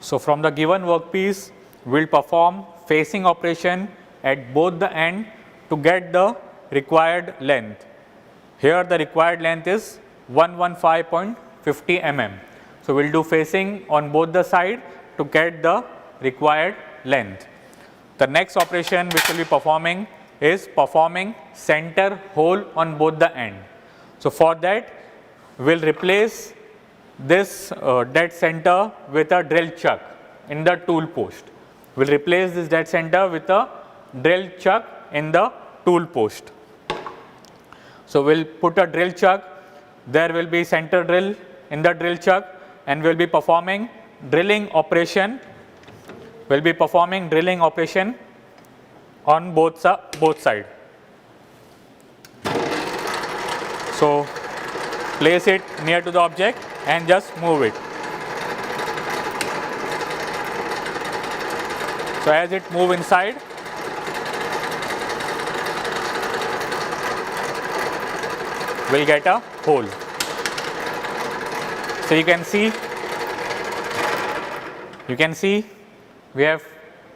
So from the given workpiece, we'll perform facing operation at both the end to get the required length. Here the required length is 115.50 mm. So we'll do facing on both the side to get the required length. The next operation which we'll be performing is performing center hole on both the end. So for that, we'll replace this dead center with a drill chuck in the tool post. We'll replace this dead center with a drill chuck in the tool post. So we'll put a drill chuck, there will be center drill in the drill chuck, and we'll be performing drilling operation. We'll be performing drilling operation on both sides. So place it near to the object and just move it. So as it move inside, we'll get a hole. So you can see we have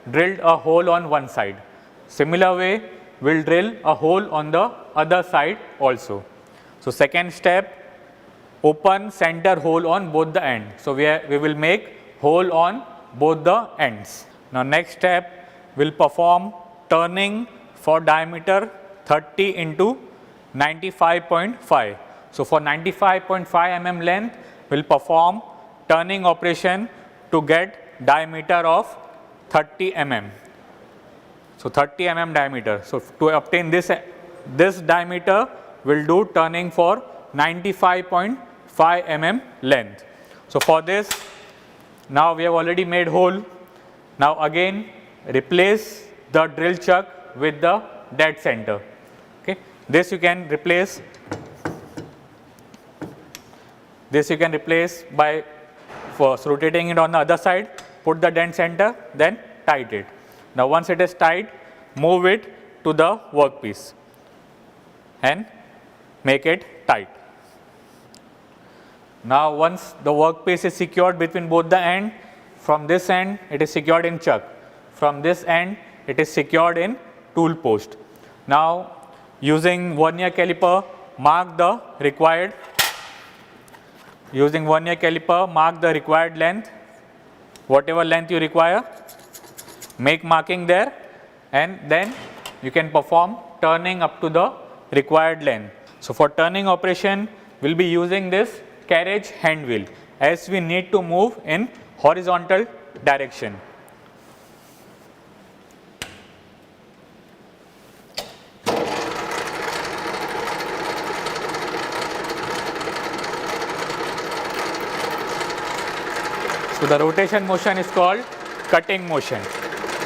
drilled a hole on one side. Similar way, we'll drill a hole on the other side also. So second step, open center hole on both the ends. So we will make hole on both the ends. Now next step, we'll perform turning for diameter 30 into 95.5. So for 95.5 mm length, we'll perform turning operation to get diameter of 30 mm. So 30 mm diameter. So to obtain this diameter, we'll do turning for 95.5 mm length. So for this, now we have already made hole. Now again replace the drill chuck with the dead center. Okay, this you can replace. This you can replace by first rotating it on the other side, put the dead center, then tight it. Now once it is tight, move it to the workpiece and make it tight. Now once the workpiece is secured between both the ends, from this end it is secured in chuck, from this end it is secured in tool post. Now using vernier caliper, mark the required length, whatever length you require, make marking there, and then you can perform turning up to the required length. So for turning operation, we'll be using this carriage hand wheel as we need to move in horizontal direction. So the rotation motion is called cutting motion.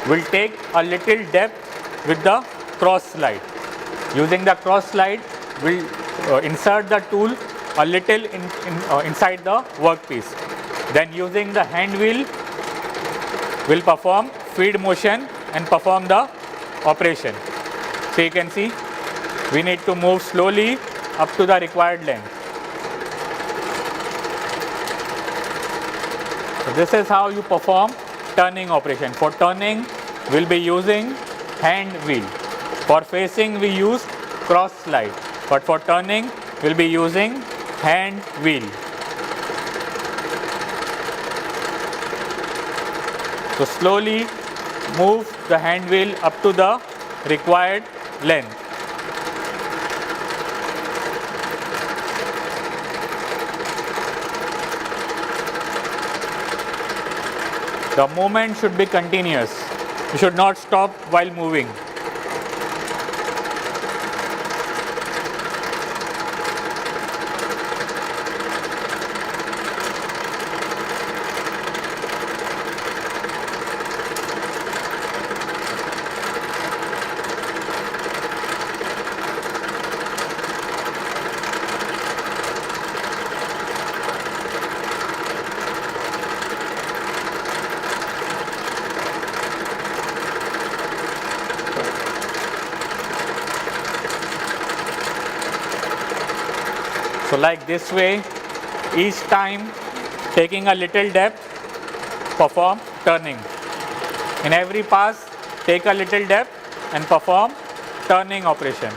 We'll take a little depth with the cross slide. Using the cross slide, we'll insert the tool a little inside the workpiece. Then using the hand wheel, we'll perform feed motion and perform the operation. So you can see we need to move slowly up to the required length. So this is how you perform turning operation. For turning, we'll be using hand wheel. For facing, we use cross slide. But for turning, we'll be using hand wheel. So slowly move the hand wheel up to the required length. The movement should be continuous. You should not stop while moving. So like this way, each time taking a little depth perform turning. In every pass, take a little depth and perform turning operation.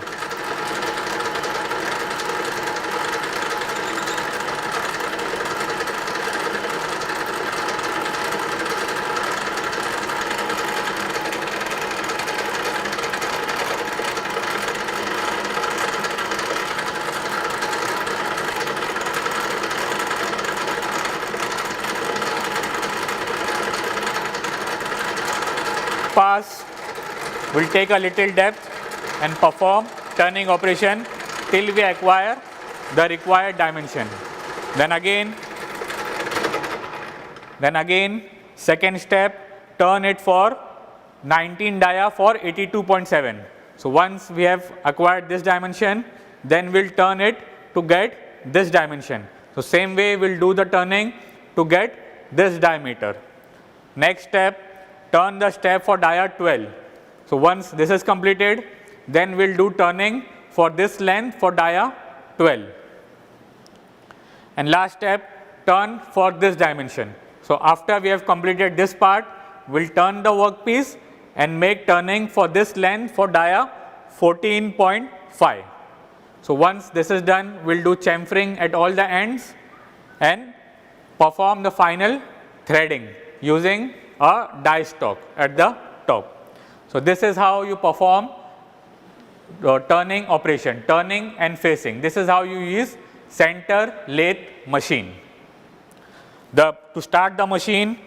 Pass will take a little depth and perform turning operation till we acquire the required dimension. Then again, second step, turn it for 19 dia for 82.7. So once we have acquired this dimension, then we'll turn it to get this dimension. So same way we'll do the turning to get this diameter. Next step, turn the step for dia 12. So once this is completed, then we'll do turning for this length for dia 12. And last step, turn for this dimension. So after we have completed this part, we'll turn the workpiece and make turning for this length for dia 14.5. So once this is done, we'll do chamfering at all the ends and perform the final threading using a die stock at the top. So this is how you perform turning operation, turning and facing. This is how you use center lathe machine. To start the machine,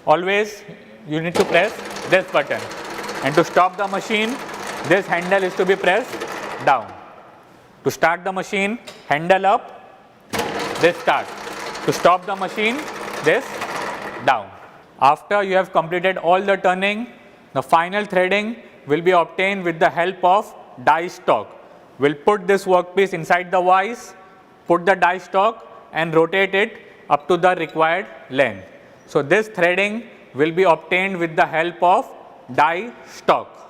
always you need to press this button, and to stop the machine, this handle is to be pressed down. To start the machine, handle up, this start. To stop the machine, this down. After you have completed all the turning, the final threading will be obtained with the help of die stock. We'll put this workpiece inside the vise, put the die stock and rotate it up to the required length. So this threading will be obtained with the help of die stock.